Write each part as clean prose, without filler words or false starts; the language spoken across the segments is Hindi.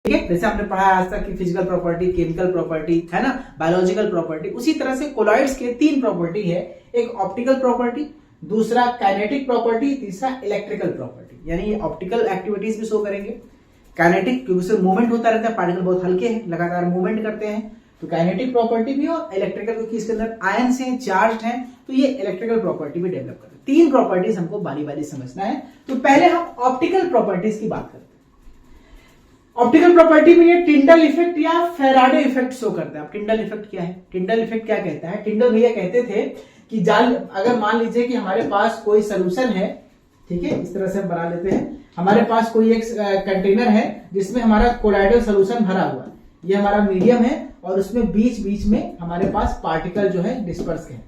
ठीक है, जैसे आपने पढ़ा आज तक कि फिजिकल प्रॉपर्टी, केमिकल प्रॉपर्टी, है ना, बायोलॉजिकल प्रॉपर्टी, उसी तरह से कोलॉइड्स के 3 प्रॉपर्टी है। एक ऑप्टिकल प्रॉपर्टी, दूसरा काइनेटिक प्रॉपर्टी, तीसरा इलेक्ट्रिकल प्रॉपर्टी। यानी ये ऑप्टिकल एक्टिविटीज भी शो करेंगे, काइनेटिक क्योंकि उससे मूवमेंट होता रहता है, पार्टिकल बहुत हल्के हैं, लगातार मूवमेंट करते हैं, तो काइनेटिक प्रॉपर्टी भी, और इलेक्ट्रिकल क्योंकि इसके अंदर आयंस हैं, चार्ज हैं, तो ये इलेक्ट्रिकल प्रॉपर्टी भी डेवलप करते हैं। 3 प्रॉपर्टीज हमको बारी बारी समझना है। तो पहले हम ऑप्टिकल प्रॉपर्टीज की बात करते हैं। ऑप्टिकल प्रॉपर्टी में ये टिंडल इफेक्ट या फैराडे इफेक्ट शो करता है। अब टिंडल इफेक्ट क्या है, टिंडल इफेक्ट क्या कहता है? टिंडल भैया कहते थे कि जाल, अगर मान लीजिए कि हमारे पास कोई सोल्यूशन है, ठीक है, इस तरह से हम बना लेते हैं, हमारे पास कोई एक कंटेनर है जिसमें हमारा कोलाइडल सोल्यूशन भरा हुआ है, ये हमारा मीडियम है, और उसमें बीच बीच में हमारे पास पार्टिकल जो है डिस्पर्स है।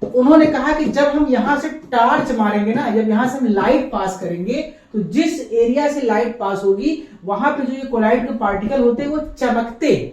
तो उन्होंने कहा कि जब हम यहां से टार्च मारेंगे ना, जब यहां से हम लाइट पास करेंगे, तो जिस एरिया से लाइट पास होगी वहां पे जो ये कोलाइड के पार्टिकल होते हैं वो चमकते हैं।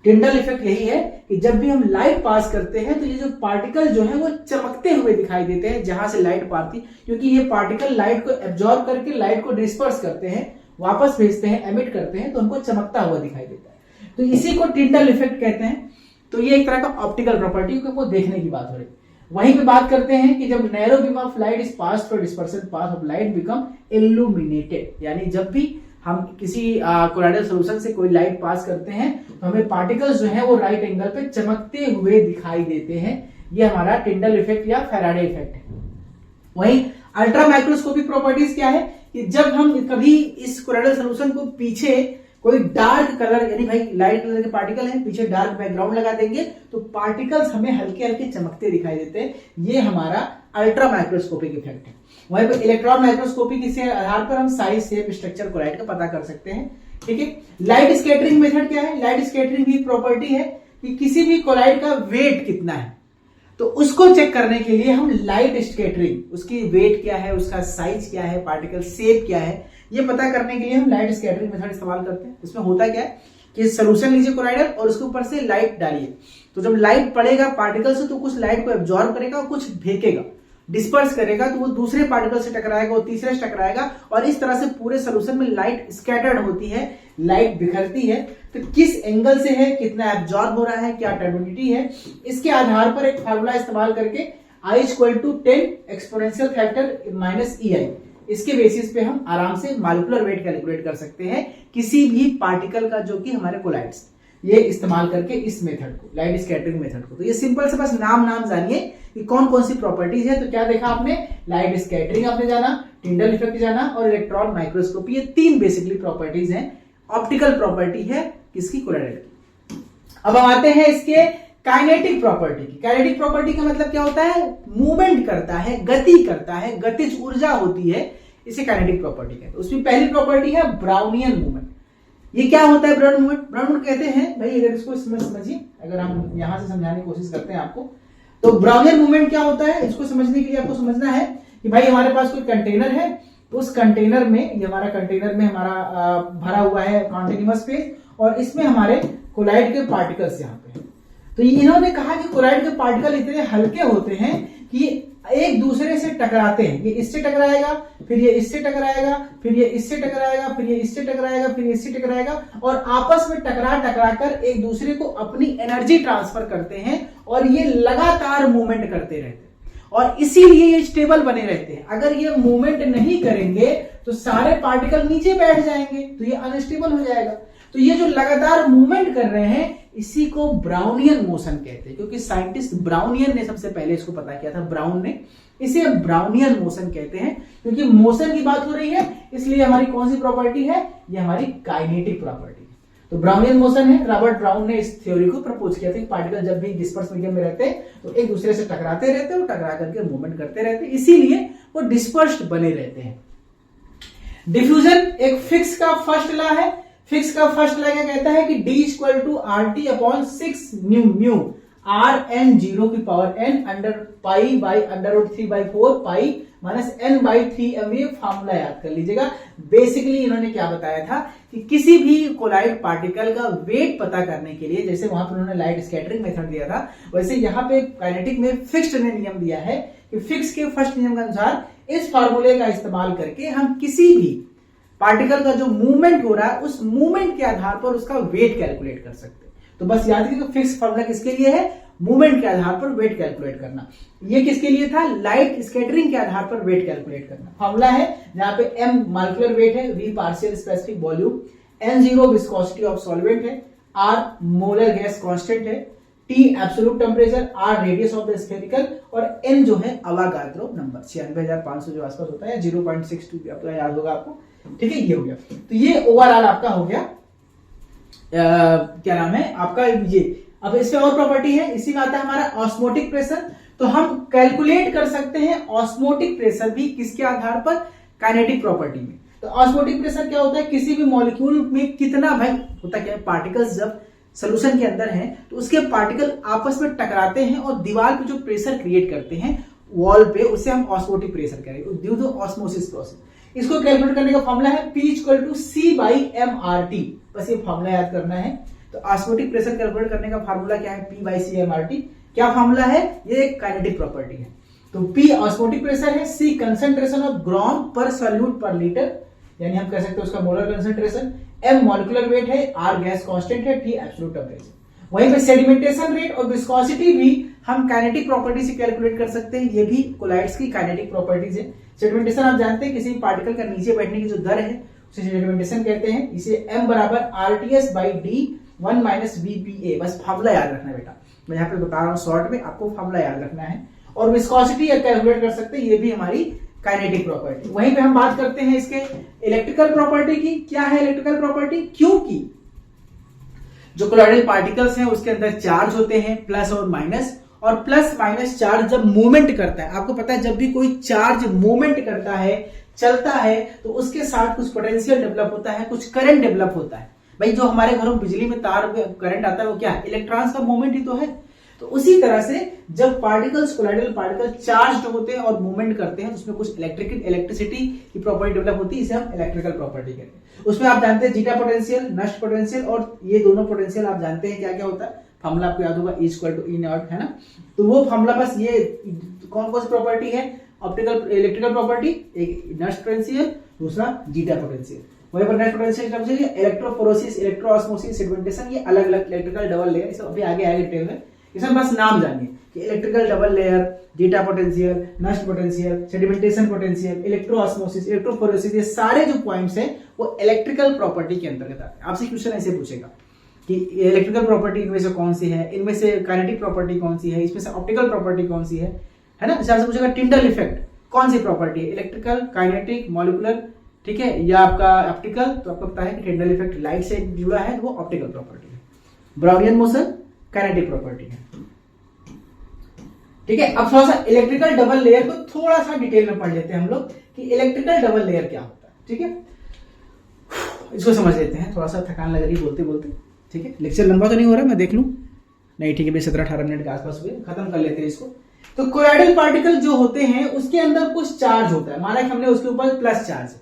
टिंडल इफेक्ट यही है कि जब भी हम लाइट पास करते हैं तो ये जो पार्टिकल जो है वो चमकते हुए दिखाई देते हैं जहां से लाइट पाती, क्योंकि ये पार्टिकल लाइट को एब्जॉर्ब करके लाइट को डिस्पर्स करते हैं, वापस भेजते हैं, एमिट करते हैं, तो हमको चमकता हुआ दिखाई देता है। तो इसी को टिंडल इफेक्ट कहते हैं। तो ये एक तरह का ऑप्टिकल प्रॉपर्टी को देखने की बात हो रही है। वहीं पे बात करते हैं कि जब narrow beam of light is pass through dispersion path of light become illuminated, यानी जब भी हम किसी कोलाइडल सॉल्यूशन से कोई लाइट पास करते हैं तो हमें पार्टिकल्स जो है वो राइट एंगल पे चमकते हुए दिखाई देते हैं। ये हमारा टिंडल इफेक्ट या फैराडे इफेक्ट है। वहीं अल्ट्रा माइक्रोस्कोपिक प्रॉपर्टीज क्या है कि जब हम कभी इस कोलाइडल सॉल्यूशन को पीछे कोई डार्क कलर, यानी भाई लाइट कलर के पार्टिकल हैं, पीछे डार्क बैकग्राउंड लगा देंगे तो पार्टिकल्स हमें हल्के हल्के चमकते दिखाई देते हैं। ये हमारा अल्ट्रा माइक्रोस्कोपिक इफेक्ट है। वहीं पर इलेक्ट्रॉन माइक्रोस्कोपिक, इसके आधार पर हम साइज, शेप, स्ट्रक्चर कोलाइड का पता कर सकते हैं। ठीक है, लाइट स्कैटरिंग मेथड क्या है? लाइट स्कैटरिंग की प्रॉपर्टी है कि किसी भी कोलाइड का वेट कितना है, तो उसको चेक करने के लिए हम लाइट स्कैटरिंग, उसकी वेट क्या है, उसका साइज क्या है, पार्टिकल शेप क्या है, ये पता करने के लिए हम लाइट स्कैटरिंग मेथड इस्तेमाल करते हैं। इसमें होता क्या है कि सोल्यूशन लीजिए कोलाइडल और उसके ऊपर से लाइट डालिए, तो जब लाइट पड़ेगा पार्टिकल से तो कुछ लाइट को एब्जॉर्ब करेगा और कुछ फेंकेगा, डिस्पर्स करेगा, तो वो दूसरे पार्टिकल से टकराएगा, वो तीसरे से टकराएगा, और इस तरह से पूरे सोल्यूशन में लाइट स्कैटर्ड होती है, लाइट बिखरती है। तो किस एंगल से है, कितना एब्जॉर्ब हो रहा है, क्या टर्बिडिटी है, इसके आधार पर एक फार्मूला इस्तेमाल करके I = 10 exponential factor minus EI, इसके बेसिस पे हम आराम से मॉलिक्यूलर वेट कैलकुलेट कर सकते हैं किसी भी पार्टिकल का जो कि हमारे कोलाइड्स, ये इस्तेमाल करके इस मेथड को, लाइट स्कैटरिंग मेथड को। तो ये सिंपल से बस नाम जानिए कि कौन कौन सी प्रॉपर्टीज है। तो क्या देखा आपने? लाइट स्कैटरिंग आपने जाना, टिंडल इफेक्ट जाना, और इलेक्ट्रॉन माइक्रोस्कोपी, ये 3 बेसिकली प्रॉपर्टीज हैं। ऑप्टिकल प्रॉपर्टी है किसकी? कोलाइडल की। अब हम आते हैं इसके काइनेटिक प्रॉपर्टी की। काइनेटिक प्रॉपर्टी का मतलब क्या होता है? मूवमेंट करता है, गति करता है, गतिज ऊर्जा होती है, इसे काइनेटिक प्रॉपर्टी कहते हैं। उसमें पहली प्रॉपर्टी है ब्राउनियन मूवमेंट। ये क्या होता है ब्राउन मूवमेंट? ब्राउन मूवमेंट कहते हैं भाई, अगर इसको समझिए, अगर हम यहां से समझाने की कोशिश करते हैं आपको, तो ब्राउनियन मूवमेंट क्या होता है, इसको समझने के लिए आपको समझना है कि भाई हमारे पास कोई कंटेनर है, उस कंटेनर में, ये हमारा कंटेनर में हमारा भरा हुआ है कॉन्टिन्यूअस स्पेस, और इसमें हमारे कोलाइड के पार्टिकल्स यहाँ पे हैं। तो इन्होंने कहा कि कोलाइड के पार्टिकल इतने हल्के होते हैं कि एक दूसरे से टकराते हैं। ये इससे टकराएगा, फिर ये इससे टकराएगा, फिर ये इससे टकराएगा, फिर ये इससे टकराएगा, फिर ये इससे टकराएगा, और आपस में टकरा कर एक दूसरे को अपनी एनर्जी ट्रांसफर करते हैं, और ये लगातार मूवमेंट करते रहते हैं, और इसीलिए ये स्टेबल बने रहते हैं। अगर ये मूवमेंट नहीं करेंगे तो सारे पार्टिकल नीचे बैठ जाएंगे, तो ये अनस्टेबल हो जाएगा। तो ये जो लगातार मूवमेंट कर रहे हैं, इसी को ब्राउनियन मोशन कहते हैं, क्योंकि साइंटिस्ट ब्राउनियन ने सबसे पहले इसको पता किया था, ब्राउन ने। इसे ब्राउनियन मोशन कहते हैं, क्योंकि मोशन की बात हो रही है, इसलिए हमारी कौन सी प्रॉपर्टी है? ये हमारी काइनेटिक प्रॉपर्टी है। तो ब्राउनियन मोशन है। रॉबर्ट ब्राउन ने इस थ्योरी को प्रपोज किया था कि पार्टिकल जब भी डिस्पर्स मीडियम में रहते हैं तो एक दूसरे से टकराते रहते हैं, और टकरा करके मूवमेंट करते रहते हैं, इसीलिए वो डिस्पर्स्ड बने रहते हैं। डिफ्यूजन एक फिक्स का फर्स्ट लॉ है। फिक्स का फर्स्ट लॉ क्या कहता है कि D = RT/6 μ Rn0n under pi by √3/4 pi -n/3 ये फॉर्मूला याद कर लीजिएगा। बेसिकली इन्होंने क्या बताया था कि किसी भी कोलाइड पार्टिकल का वेट पता करने के लिए, जैसे वहां पर उन्होंने लाइट स्कैटरिंग मेथड दिया था, वैसे यहाँ पे काइनेटिक में फिक्स्ड ने नियम दिया है कि फिक्स के फर्स्ट नियम के अनुसार इस फॉर्मूले का इस्तेमाल करके हम किसी भी पार्टिकल का जो मूवमेंट हो रहा है उस मूवमेंट के आधार पर उसका वेट कैलकुलेट कर सकते हैं। तो बस याद रखिए, फिक्स फॉर्मूला किसके लिए है, मूवमेंट के आधार पर वेट कैलकुलेट करना। ये किसके लिए था, लाइट स्कैटरिंग के आधार पर वेट कैलकुलेट करना। फॉर्मूला है जहां पे m मॉलिक्यूलर वेट है, v partial specific volume, n0 viscosity of solvent है, r मोलर गैस कांस्टेंट है, t absolute temperature, r radius of the spherical और n जो है अवागाद्रो नंबर 96,500 जो आसपास होता है, 0.62 आपको याद होगा आपको। ठीक है, ये हो गया। तो ये ओवरऑल आपका हो गया क्या नाम है आपका ये। अब इसमें और प्रॉपर्टी है, इसी में आता है हमारा ऑस्मोटिक प्रेशर। तो हम कैलकुलेट कर सकते हैं ऑस्मोटिक प्रेशर भी किसके आधार पर, काइनेटिक प्रॉपर्टी में। तो ऑस्मोटिक प्रेशर क्या होता है, किसी भी मॉलिक्यूल में कितना भाई होता क्या है, पार्टिकल्स जब सोल्यूशन के अंदर हैं तो उसके पार्टिकल आपस में टकराते हैं और दीवार पे जो प्रेशर क्रिएट करते हैं वॉल पे, उसे हम ऑस्मोटिक प्रेशर करेंगे ड्यू टू ऑस्मोसिस प्रोसेस। इसको कैलकुलेट करने का फॉर्मूला है P = C/mRT। बस ये फॉर्मूला याद करना है। तो ऑस्मोटिक प्रेशर कैलकुलेट करने का फॉर्मूला क्या है, P/C/mRT। क्या फॉर्मूला है, ये एक काइनेटिक प्रॉपर्टी है। तो P ऑस्मोटिक प्रेशर है, C कंसंट्रेशन ऑफ ग्राम पर सॉल्यूट पर लीटर, यानी हम कह सकते हैं उसका molar concentration, M molecular weight है, R गैस कांस्टेंट है, T एब्सोल्यूट टेम्परेचर। वहीं पे सेडिमेंटेशन रेट और विस्कोसिटी भी हम काइनेटिक प्रॉपर्टी से कैलकुलेट कर सकते हैं। ये भी कोलाइड्स की काइनेटिक प्रॉपर्टीज है। सेडिमेंटेशन आप जानते हैं, किसी पार्टिकल का नीचे बैठने की जो दर है उसे सेडिमेंटेशन कहते हैं। इसे m बराबर RTS/D 1 - VPA। बस फार्मूला याद रखना बेटा, मैं यहाँ पे बता रहा हूँ शॉर्ट में, आपको फार्मूला याद रखना है। और विस्कोसिटी कैलकुलेट कर सकते हैं, ये भी हमारी काइनेटिक प्रॉपर्टी। वहीं पे हम बात करते हैं इसके इलेक्ट्रिकल प्रॉपर्टी की। क्या है इलेक्ट्रिकल प्रॉपर्टी, क्योंकि जो कोलॉइडल पार्टिकल्स हैं उसके अंदर चार्ज होते हैं प्लस और माइनस, और प्लस माइनस चार्ज जब मूवमेंट करता है, आपको पता है जब भी कोई चार्ज मूवमेंट करता है, चलता है, तो उसके साथ कुछ पोटेंशियल डेवलप होता है, कुछ करंट डेवलप होता है। भाई जो हमारे घरों में बिजली में तार करंट आता है वो क्या है, इलेक्ट्रॉन्स का मूवमेंट ही तो है। तो उसी तरह से जब पार्टिकल्स, कोलॉइडल पार्टिकल चार्ज्ड होते हैं और मूवमेंट करते हैं तो उसमें कुछ इलेक्ट्रिसिटी की प्रॉपर्टी डेवलप होती है, इसे हम इलेक्ट्रिकल प्रॉपर्टी कहते हैं। उसमें आप जानते हैं जीटा पोटेंशियल, नष्ट पोटेंशियल, और ये दोनों पोटेंशियल आप जानते हैं क्या क्या होता है, फॉर्मूला आपको याद होगा E = E0, है ना। तो वो फॉर्मूला, बस ये कौन कौन सी प्रॉपर्टी है, ऑप्टिकल इलेक्ट्रिकल प्रॉपर्टी, एक नष्ट पोटेंशियल, दूसरा जीटा पोटेंशियल। वहीं पर नष्ट पोटेंशियल इलेक्ट्रोफोरोसिस, इलेक्ट्रोऑस्मोसिस, सेडिमेंटेशन, ये अलग अलग इलेक्ट्रिकल डबल लेयर, इसे अभी आगे आएगा डिटेल में। इसमें बस नाम जानिए कि electrical double layer, zeta potential, नष्ट पोटेंशियल, सेडिमेंटेशन पोटेंशियल, इलेक्ट्रोऑस्मोसिस, इलेक्ट्रोफोरोसिस, ये सारे जो पॉइंट्स हैं वो इलेक्ट्रिकल प्रॉपर्टी के अंतर्गत आते हैं। आपसे क्वेश्चन ऐसे पूछेगा कि इलेक्ट्रिकल प्रॉपर्टी इनमें से कौन सी है, इनमें से काइनेटिक प्रॉपर्टी कौन सी है, इसमें से ऑप्टिकल प्रॉपर्टी कौन सी है ना। जैसे आपसे पूछेगा टिंडल इफेक्ट कौन सी प्रॉपर्टी है, इलेक्ट्रिकल, काइनेटिक, मॉलिक्यूलर, ठीक है, या आपका ऑप्टिकल, तो आपको पता है कि टिंडल इफेक्ट लाइट से जुड़ा है, वो ऑप्टिकल प्रॉपर्टी है। ब्राउनियन मोशन काइनेटिक प्रॉपर्टी है। ठीक है, अब थोड़ा सा इलेक्ट्रिकल डबल लेयर को थोड़ा सा डिटेल में पढ़ लेते हैं हम लोग कि इलेक्ट्रिकल डबल लेयर क्या होता है। ठीक है, इसको समझ लेते हैं, थोड़ा सा थकान लग रही है बोलते बोलते। ठीक है, लेक्चर लंबा तो नहीं हो रहा, मैं देख लूं, नहीं ठीक है, 17-18 मिनट के आसपास हुए, खत्म कर लेते हैं इसको। तो कोलॉइडल पार्टिकल जो होते हैं उसके अंदर कुछ चार्ज होता है, माना कि हमने उसके ऊपर प्लस चार्ज है,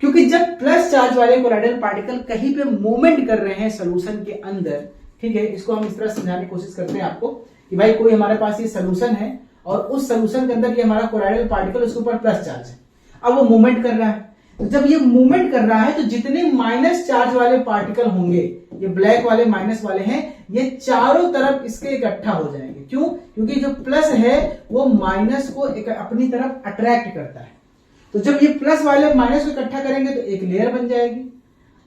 क्योंकि जब प्लस चार्ज वाले कोलॉइडल पार्टिकल कहीं पे मूवमेंट कर रहे हैं सोल्यूशन के अंदर, ठीक है, इसको हम इस तरह समझाने की कोशिश करते हैं आपको कि भाई कोई हमारे पास ये सोल्यूशन है और उस सोल्यूशन के अंदर ये हमारा कोलॉइडल पार्टिकल, उसके ऊपर प्लस चार्ज है, अब वो मूवमेंट कर रहा है। तो जब ये मूवमेंट कर रहा है तो जितने माइनस चार्ज वाले पार्टिकल होंगे, ये ब्लैक वाले माइनस वाले हैं, ये चारों तरफ इसके इकट्ठा हो जाएंगे। क्यों? क्योंकि जो प्लस है वो माइनस को अपनी तरफ अट्रैक्ट करता है। तो जब ये प्लस वाले माइनस को इकट्ठा करेंगे तो एक लेयर बन जाएगी।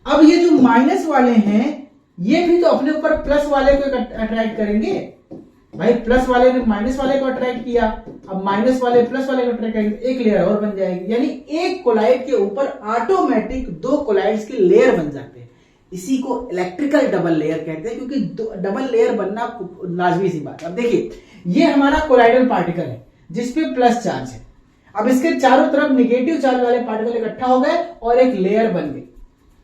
अब ये जो माइनस वाले हैं ये भी तो अपने ऊपर प्लस वाले को अट्रैक्ट करेंगे। भाई प्लस वाले ने माइनस वाले को अट्रैक्ट किया, अब माइनस वाले प्लस वाले को अट्रैक्ट करेंगे, एक लेयर और बन जाएगी। यानी एक कोलाइड के ऊपर ऑटोमेटिक दो कोलाइड्स के लेयर बन जाते हैं। इसी को इलेक्ट्रिकल डबल लेयर कहते हैं, क्योंकि डबल लेयर बनना लाजमी सी बात है। अब देखिए, ये हमारा कोलाइडल पार्टिकल है जिसपे प्लस चार्ज है। अब इसके चारों तरफ निगेटिव चार्ज वाले पार्टिकल इकट्ठा हो गए और एक लेयर बन गई,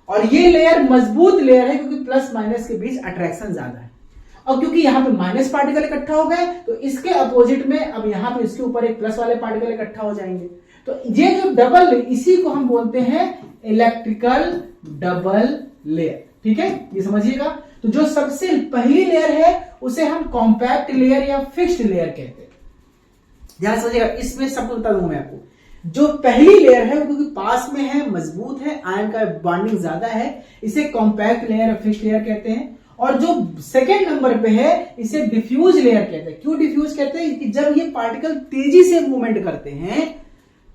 और ये लेयर मजबूत लेयर है क्योंकि प्लस माइनस के बीच अट्रैक्शन ज्यादा है। और क्योंकि यहाँ पे माइनस पार्टिकल इकट्ठा हो गए तो इसके अपोजिट में अब यहाँ पे इसके ऊपर एक प्लस वाले पार्टिकल इकट्ठा हो जाएंगे। तो ये जो डबल, इसी को हम बोलते हैं इलेक्ट्रिकल डबल लेयर। ठीक है, ये समझिएगा। तो जो सबसे पहली लेयर है उसे हम कॉम्पैक्ट लेयर या फिक्स्ड लेयर कहते हैं। ध्यान समझिएगा, इसमें सब कुछ बता दूंगा मैं आपको। जो पहली लेयर है वो क्योंकि पास में है, मजबूत है, आयन का बॉन्डिंग ज्यादा है, इसे कॉम्पैक्ट लेयर, फिक्स्ड लेयर कहते हैं। और जो सेकेंड नंबर पे है इसे डिफ्यूज लेयर कहते हैं। क्यों डिफ्यूज कहते हैं? कि जब ये पार्टिकल तेजी से मूवमेंट करते हैं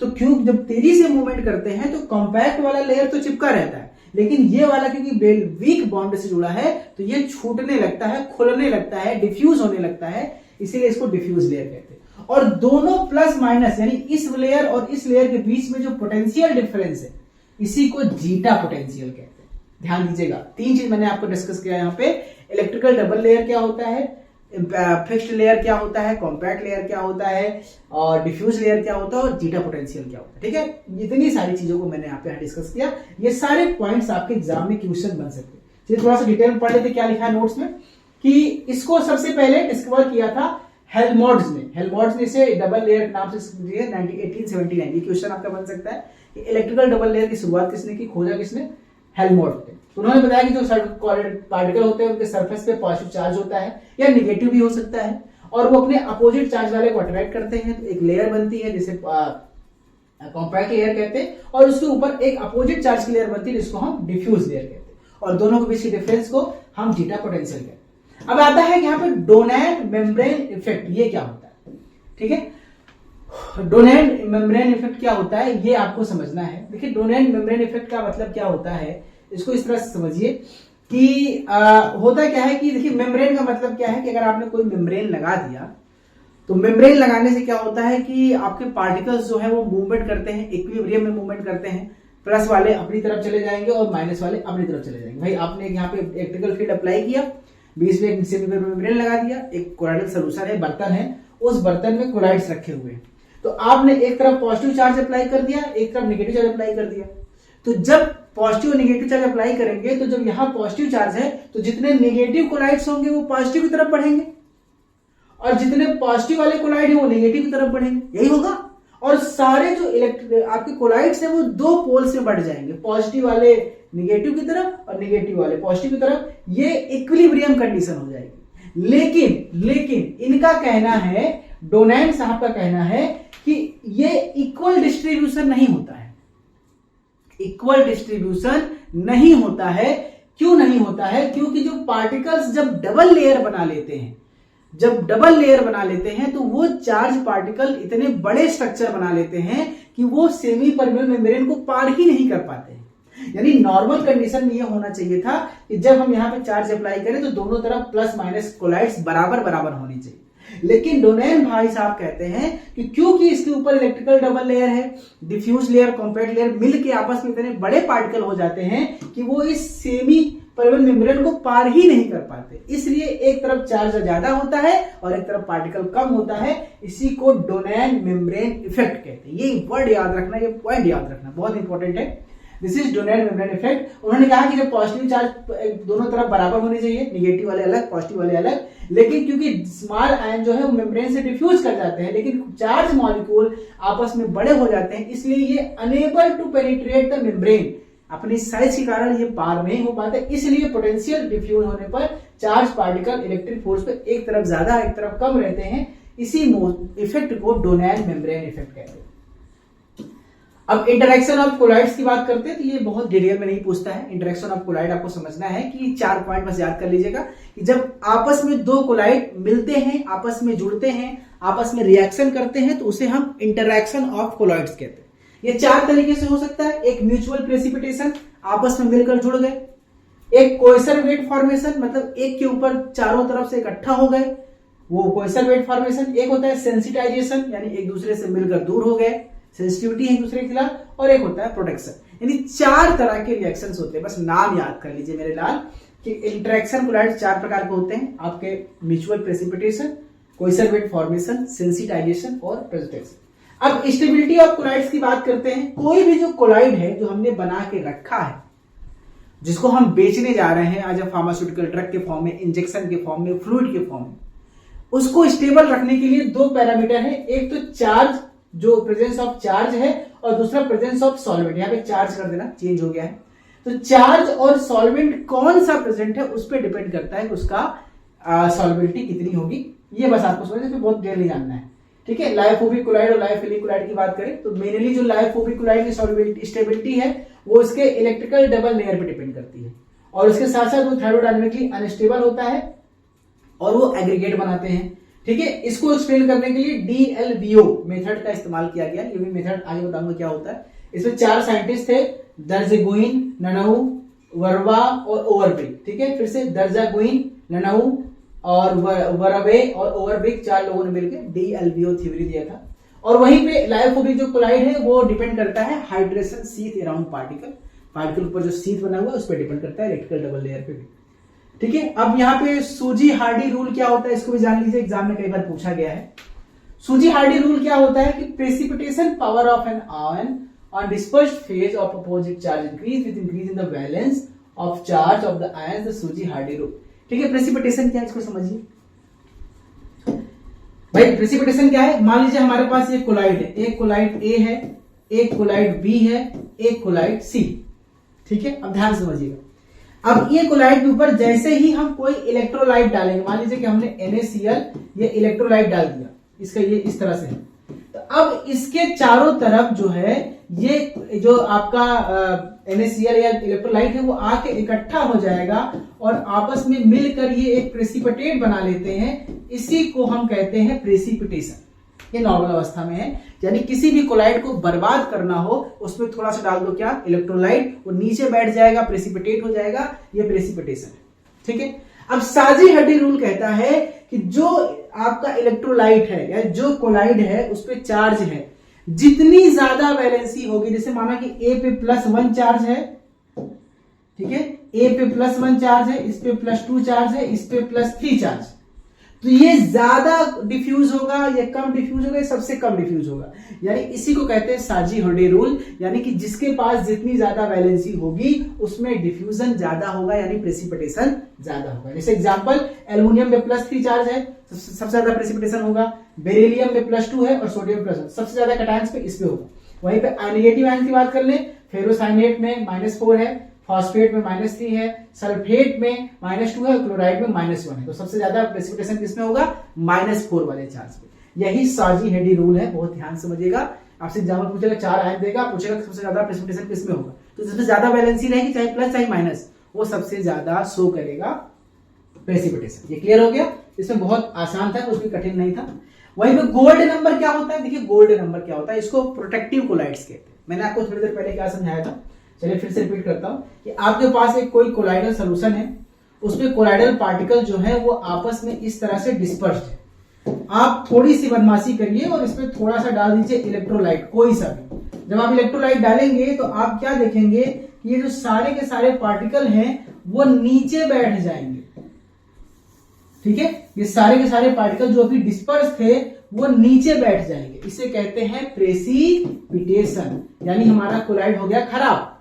तो जब तेजी से मूवमेंट करते हैं तो कॉम्पैक्ट वाला लेयर तो चिपका रहता है, लेकिन ये वाला क्योंकि वीक बॉन्ड से जुड़ा है तो ये छूटने लगता है, खुलने लगता है, डिफ्यूज होने लगता है, इसीलिए इसको डिफ्यूज लेयर कहते हैं। और दोनों प्लस माइनस यानी इस लेयर और इस लेयर के बीच में जो पोटेंशियल डिफरेंस है इसी को जीटा पोटेंशियल कहते हैं। ध्यान दीजिएगा, तीन चीज मैंने आपको डिस्कस किया यहाँ पे। इलेक्ट्रिकल डबल लेयर क्या होता है, फिक्स्ड लेयर क्या होता है, कॉम्पैक्ट लेयर क्या होता है, और डिफ्यूज लेयर क्या होता है, और जीटा पोटेंशियल क्या होता है। ठीक है, इतनी सारी चीजों को मैंने यहाँ पे डिस्कस किया। ये सारे पॉइंट्स आपके एग्जाम में क्वेश्चन बन सकते हैं। चलिए थोड़ा सा डिटेल में पढ़ लेते क्या लिखा है नोट्स में। कि इसको सबसे पहले डिस्कवर किया था हेल्महोल्ट्ज ने। हेल्महोल्ट्ज ने इसे डबल लेयर के नाम से दिया 1879। ये क्वेश्चन आपका बन सकता है कि इलेक्ट्रिकल डबल लेयर की शुरुआत किसने की, खोजा किसने? हेल्महोल्ट्ज ने। तो उन्होंने बताया कि जो पार्टिकल होते हैं उनके सरफेस पे पॉजिटिव चार्ज होता है या निगेटिव भी हो सकता है, और वो अपने अपोजिट चार्ज वाले को अट्रैक्ट करते हैं, तो एक लेयर बनती है जिसे कॉम्पैक्ट लेयर कहते हैं, और उसके ऊपर एक अपोजिट चार्ज की लेयर बनती है जिसको हम डिफ्यूज लेयर कहते हैं, और दोनों के बीच के डिफरेंस को हम जीटा पोटेंशियल कहते हैं। अब आता है कि यहाँ पे डोनेट मेम्ब्रेन इफेक्ट, ये क्या होता है? ठीक है, डोनेट मेम्ब्रेन इफेक्ट क्या होता है ये आपको समझना है। देखिए डोनेट मेम्ब्रेन इफेक्ट का मतलब क्या होता है, इसको इस तरह से समझिए कि होता क्या है कि देखिए मेम्ब्रेन का मतलब क्या है कि अगर आपने कोई मेम्ब्रेन लगा दिया तो मेम्ब्रेन लगाने से क्या होता है कि आपके पार्टिकल्स जो है वो मूवमेंट करते हैं, इक्विलिब्रियम में मूवमेंट करते हैं। प्लस वाले अपनी तरफ चले जाएंगे और माइनस वाले अपनी तरफ चले जाएंगे। भाई आपने यहाँ पे इलेक्ट्रिकल फील्ड अप्लाई किया, बीच में एक सेमी मेम्ब्रेन लगा दिया, एक कोलाइडल सॉल्यूशन है, बर्तन है, उस बर्तन में कोलाइड्स रखे हुए हैं, तो आपने एक तरफ पॉजिटिव चार्ज अप्लाई कर दिया, एक तरफ नेगेटिव चार्ज अप्लाई कर दिया। तो जब पॉजिटिव और नेगेटिव चार्ज अप्लाई करेंगे तो जब यहाँ पॉजिटिव चार्ज है तो जितने नेगेटिव कोलाइड्स होंगे वो पॉजिटिव की तरफ बढ़ेंगे, और जितने पॉजिटिव वाले कोलाइड है वो नेगेटिव की तरफ बढ़ेंगे, यही होगा। और सारे जो आपके कोलाइड्स हैं वो दो पोल्स में बढ़ जाएंगे, पॉजिटिव वाले नेगेटिव की तरफ और नेगेटिव वाले पॉजिटिव की तरफ, ये इक्विलिब्रियम कंडीशन हो जाएगी। लेकिन इनका कहना है, डोनेट साहब का कहना है कि ये इक्वल डिस्ट्रीब्यूशन नहीं होता है। इक्वल डिस्ट्रीब्यूशन नहीं होता है। क्यों नहीं होता है? क्योंकि जो पार्टिकल्स जब डबल लेयर बना लेते हैं तो वो चार्ज पार्टिकल इतने बड़े स्ट्रक्चर बना लेते हैं कि वो सेमी परमेबल मेम्ब्रेन को पार ही नहीं कर पाते हैं। यानी नॉर्मल कंडीशन में ये होना चाहिए था कि जब हम यहाँ पे चार्ज अप्लाई करें तो दोनों तरफ प्लस माइनस कोलाइड्स बराबर होनी चाहिए। लेकिन डोनेट भाई साहब कहते हैं कि क्योंकि इसके ऊपर इलेक्ट्रिकल डबल लेयर है, डिफ्यूज लेयर, कॉम्पैक्ट लेयर मिल के आपस में इतने बड़े पार्टिकल हो जाते हैं कि वो इस सेमी परमेबल मेम्ब्रेन को पार ही नहीं कर पाते, इसलिए एक तरफ चार्ज ज्यादा होता है और एक तरफ पार्टिकल कम होता है। इसी को डोनेट मेम्ब्रेन इफेक्ट कहते हैं। ये वर्ड याद रखना, ये पॉइंट याद रखना बहुत इंपॉर्टेंट है। This is donate membrane effect. उन्होंने कहा कि जब पॉजिटिव चार्ज दोनों तरफ बराबर होनी चाहिए, निगेटिव वाले अलग, पॉजिटिव वाले अलग, लेकिन क्योंकि स्मॉल आयन जो है वो मेम्ब्रेन से डिफ्यूज कर जाते हैं, लेकिन चार्ज मॉलिक्यूल आपस में बड़े हो जाते हैं, इसलिए ये enable to penetrate the membrane, अपनी साइज के कारण ये पार नहीं हो पाते, इसलिए पोटेंशियल डिफ्यूज होने पर चार्ज पार्टिकल इलेक्ट्रिक फोर्स पे एक तरफ ज्यादा एक तरफ कम रहते हैं। इसी इफेक्ट को डोनेट मेम्ब्रेन इफेक्ट कहते हैं। अब इंटरेक्शन ऑफ कोलाइड्स की बात करते हैं तो ये बहुत डिटेल में नहीं पूछता है। इंटरेक्शन ऑफ कोलाइड आपको समझना है कि 4 पॉइंट बस याद कर लीजिएगा कि जब आपस में दो कोलाइड मिलते हैं, आपस में जुड़ते हैं, आपस में रिएक्शन करते हैं तो उसे हम इंटरेक्शन ऑफ कोलाइड्स कहते हैं। ये 4 तरीके से हो सकता है। एक म्यूचुअल प्रेसिपिटेशन, आपस में मिलकर जुड़ गए। एक कोएसर वेट फॉर्मेशन, मतलब एक के ऊपर चारों तरफ से इकट्ठा हो गए, वो कोएसर वेट फॉर्मेशन। एक होता है सेंसिटाइजेशन, यानी एक दूसरे से मिलकर दूर हो गए, सेंसिटिविटी है एक दूसरे के खिलाफ। और एक होता है प्रोटेक्शन। यानी 4 तरह के रिएक्शंस होते हैं, बस नाम याद कर लीजिए मेरे लाल कि इंटरेक्शन कोलाइड 4 प्रकार के होते हैं आपके, mutual precipitation, coacervate formation, sensitization और प्रोटेक्शन। अब स्टेबिलिटी ऑफ कोलाइड्स की बात करते हैं। कोई भी जो कोलाइड है जो हमने बना के रखा है, जिसको हम बेचने जा रहे हैं एज अ फार्मास्यूटिकल ड्रग के फॉर्म में, इंजेक्शन के फॉर्म में, फ्लूइड के फॉर्म में, उसको स्टेबल रखने के लिए 2 पैरामीटर है। एक तो चार्ज, जो प्रेजेंस ऑफ चार्ज है, और दूसरा प्रेजेंस ऑफ सॉल्वेंट। यहाँ पे चार्ज कर देना, चेंज हो गया है। तो चार्ज और सॉल्वेंट कौन सा प्रेजेंट है उस पर डिपेंड करता है कि उसका सॉल्वेबिलिटी कितनी होगी। ये बस आपको समझ, बहुत डिटेल नहीं जानना है। ठीक है, लायोफोबिक कोलाइड और लायोफिलिक कोलाइड की बात करें तो मेनली जो लायोफोबिक कोलाइड की स्टेबिलिटी है वो इसके इलेक्ट्रिकल डबल लेयर पे डिपेंड करती है, और उसके साथ साथ वो थर्मोडायनेमिकली अनस्टेबल होता है और वो एग्रीगेट बनाते हैं। ठीक है, इसको एक्सप्लेन करने के लिए DLBO मेथड का इस्तेमाल किया गया। ये भी मेथड आगे बताऊंगा क्या होता है। इसमें 4 साइंटिस्ट थे, दर्जेगुइन, ननाऊ, वर्वा और ओवरबिक। ठीक है, फिर से दर्जेगुइन, ननाऊ और वरवे और ओवरबिक 4 लोगों ने मिलकर DLBO थ्योरी दिया था। और वहीं पे लायोफोबिक जो कोलाइड है वो डिपेंड करता है हाइड्रेशन सीथ अराउंड पार्टिकल ऊपर जो सीथ बना हुआ है उस पर डिपेंड करता है, इलेक्ट्रिकल डबल लेयर पे भी। ठीक है, अब यहाँ पे सूजी हार्डी रूल क्या होता है इसको भी जान लीजिए, एग्जाम में कई बार पूछा गया है। सूजी हार्डी रूल क्या होता है कि precipitation power of an ion on dispersed phase of opposite charge increase with increase in the valence of charge of the ions, the सूजी हार्डी रूल। ठीक है, प्रेसिपिटेशन क्या है इसको समझिए भाई। प्रेसिपिटेशन क्या है, मान लीजिए हमारे पास एक कोलाइड है, एक कोलाइड A है, एक कोलाइड B है, एक कोलाइड C। ठीक है, अब ध्यान समझिएगा। अब ये कोलाइड के ऊपर जैसे ही हम कोई इलेक्ट्रोलाइट डालेंगे, मान लीजिए कि हमने NaCl ये इलेक्ट्रोलाइट डाल दिया, इसका ये इस तरह से है, तो अब इसके चारों तरफ जो है ये जो आपका NaCl या इलेक्ट्रोलाइट है वो आके इकट्ठा हो जाएगा और आपस में मिलकर ये एक प्रेसिपिटेट बना लेते हैं। इसी को हम कहते हैं प्रेसिपिटेशन। ये नॉर्मल अवस्था में है, यानी किसी भी कोलाइड को बर्बाद करना हो उसमें थोड़ा सा डाल दो क्या, इलेक्ट्रोलाइट, वो नीचे बैठ जाएगा, प्रेसिपिटेट हो जाएगा, ये प्रेसिपिटेशन है। ठीक है, अब साजी हड्डी रूल कहता है कि जो आपका इलेक्ट्रोलाइट है या जो कोलाइड है उस पर चार्ज है, जितनी ज्यादा वैलेंसी होगी, जैसे माना कि A पे +1 चार्ज है, ठीक है, A पे +1 चार्ज है, इस पे +2 चार्ज है, इस पे +3 चार्ज, तो ये ज्यादा डिफ्यूज होगा या कम डिफ्यूज होगा, सबसे कम डिफ्यूज होगा, यानी इसी को कहते हैं साजी हड्डी रूल। यानी कि जिसके पास जितनी ज्यादा वैलेंसी होगी उसमें डिफ्यूजन ज्यादा होगा, यानी प्रेसिपिटेशन ज्यादा होगा। जैसे एग्जांपल, एल्युमिनियम में +3 चार्ज है, सबसे ज्यादा प्रेसिपिटेशन होगा, बेरिलियम में +2 है और सोडियम +1, सबसे ज्यादा कैटायंस पे इस पे होगा। वहीं पे नेगेटिव आयन की बात कर ले, फेरोसाइनेट में -4 है, फॉस्फेट में -3 है, सल्फेट में -2 है, क्लोराइड में -1 है, तो सबसे ज्यादा प्रेसिपिटेशन किसमें होगा, -4 वाले चार्ज पे। यही साजी हड्डी रूल है, बहुत ध्यान समझिएगा। आपसे एग्जाम्पल पूछेगा, 4 आयन देगा, पूछेगा सबसे ज्यादा प्रेसिपिटेशन किसमें होगा, तो जिसमें ज्यादा वैलेंसी रहेगी, चाहे प्लस चाहे माइनस, वो सबसे ज्यादा शो करेगा प्रेसिपिटेशन। ये क्लियर हो गया, इसमें बहुत आसान था, कुछ भी कठिन नहीं था। वहीं पे गोल्ड नंबर क्या होता है, देखिए गोल्ड नंबर क्या होता है, इसको प्रोटेक्टिव कोलाइड्स कहते हैं। मैंने आपको थोड़ी देर पहले क्या समझाया था, चलिए फिर से रिपीट करता हूं कि आपके पास एक कोई कोलाइडल सोल्यूशन है, उसमें कोलाइडल पार्टिकल जो है वो आपस में इस तरह से डिस्पर्स्ड है। आप थोड़ी सी बदमाशी करिए और इसमें थोड़ा सा डाल दीजिए इलेक्ट्रोलाइट, कोई सा भी। जब आप इलेक्ट्रोलाइट डालेंगे तो आप क्या देखेंगे कि ये जो सारे के सारे पार्टिकल हैं वो नीचे बैठ जाएंगे। ठीक है, ये सारे के सारे पार्टिकल जो अभी डिस्पर्स थे वो नीचे बैठ जाएंगे, इसे कहते हैं प्रेसिपिटेशन, यानी हमारा कोलाइड हो गया खराब।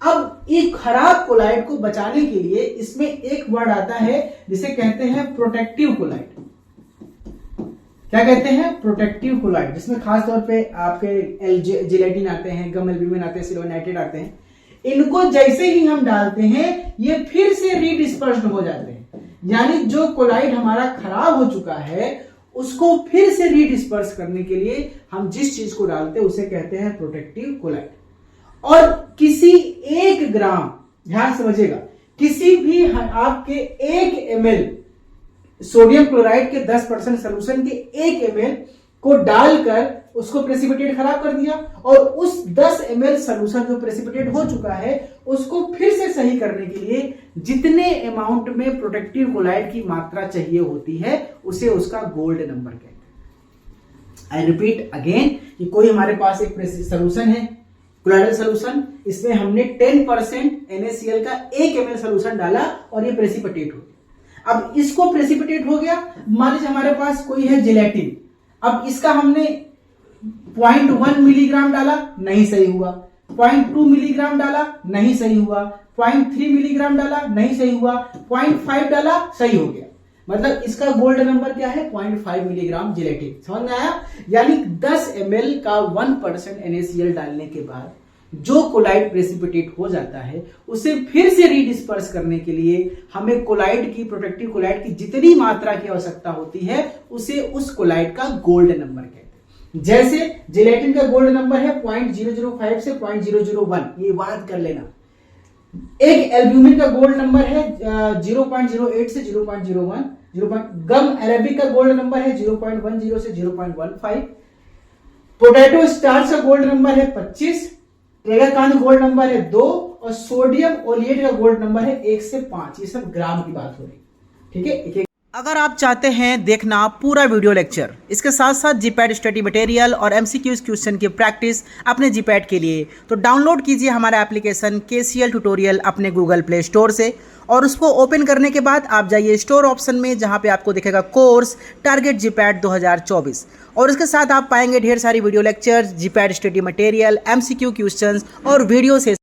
अब एक खराब कोलाइड को बचाने के लिए इसमें एक वर्ड आता है जिसे कहते हैं प्रोटेक्टिव कोलाइड। क्या कहते हैं, प्रोटेक्टिव कोलाइड, जिसमें खास तौर पे आपके जिलेटिन आते हैं, गम एल्ब्यूमिन आते हैं, सिल्वर नाइट्रेट आते हैं। इनको जैसे ही हम डालते हैं ये फिर से रीडिस्पर्स्ड हो जाते हैं, यानी जो कोलाइड हमारा खराब हो चुका है उसको फिर से रीडिस्पर्स करने के लिए हम जिस चीज को डालते हैं उसे कहते हैं प्रोटेक्टिव कोलाइड। और किसी 1 ग्राम, ध्यान समझिएगा, किसी भी आपके 1 ml सोडियम क्लोराइड के 10% सोल्यूशन के 1 ml को डालकर उसको प्रेसिपिटेट खराब कर दिया, और उस 10 ml सोल्यूशन जो प्रेसिपिटेट हो चुका है उसको फिर से सही करने के लिए जितने अमाउंट में प्रोटेक्टिव कोलाइड की मात्रा चाहिए होती है उसे उसका गोल्ड नंबर कहते हैं। आई रिपीट अगेन कि कोई हमारे पास एक सोल्यूशन है, कोलाइडल सोल्यूशन, इसमें हमने 10% NaCl का 1 ml सोल्यूशन डाला और ये प्रेसिपिटेट हो गया। अब इसको प्रेसिपिटेट हो गया, मान लीजिए हमारे पास कोई है जिलेटिन, अब इसका हमने 0.1 मिलीग्राम डाला, नहीं सही हुआ, 0.2 मिलीग्राम डाला, नहीं सही हुआ, 0.3 मिलीग्राम डाला, नहीं सही हुआ, 0.5 डाला, सही हो गया। मतलब इसका गोल्ड नंबर क्या है, 0.5 मिलीग्राम जिलेटिन। समझ में आया, यानी 10 ml का 1% NaCl डालने के बाद जो कोलाइड प्रेसिपिटेट हो जाता है उसे फिर से रीडिस्पर्स करने के लिए हमें कोलाइड की, प्रोटेक्टिव कोलाइड की जितनी मात्रा की आवश्यकता होती है उसे उस कोलाइड का गोल्ड नंबर कहते हैं। जैसे जिलेटिन का गोल्ड नंबर है 0.005 से 0.001, ये याद कर लेना। एक एल्ब्यूमिन का गोल्ड नंबर है 0.08 से 0.01, गम अरेबिक का गोल्ड नंबर है 0.10 से 0.15, पोटैटो स्टार्च का गोल्ड नंबर है 25, ट्रेगाकान गोल्ड नंबर है 2 और सोडियम ओलिएट का गोल्ड नंबर है 1 से 5। ये सब ग्राम की बात हो रही, ठीक है। अगर आप चाहते हैं देखना पूरा वीडियो लेक्चर, इसके साथ साथ जीपैड स्टडी मटेरियल और एमसीक्यूज क्वेश्चन की प्रैक्टिस अपने जीपैड के लिए, तो डाउनलोड कीजिए हमारा एप्लीकेशन KCL ट्यूटोरियल अपने गूगल प्ले स्टोर से, और उसको ओपन करने के बाद आप जाइए स्टोर ऑप्शन में, जहां पे आपको दिखेगा कोर्स टारगेट जीपैड 2024, और इसके साथ आप पाएंगे ढेर सारी वीडियो लेक्चर, जीपैड स्टडी मटेरियल, MCQ क्वेश्चंस और वीडियो से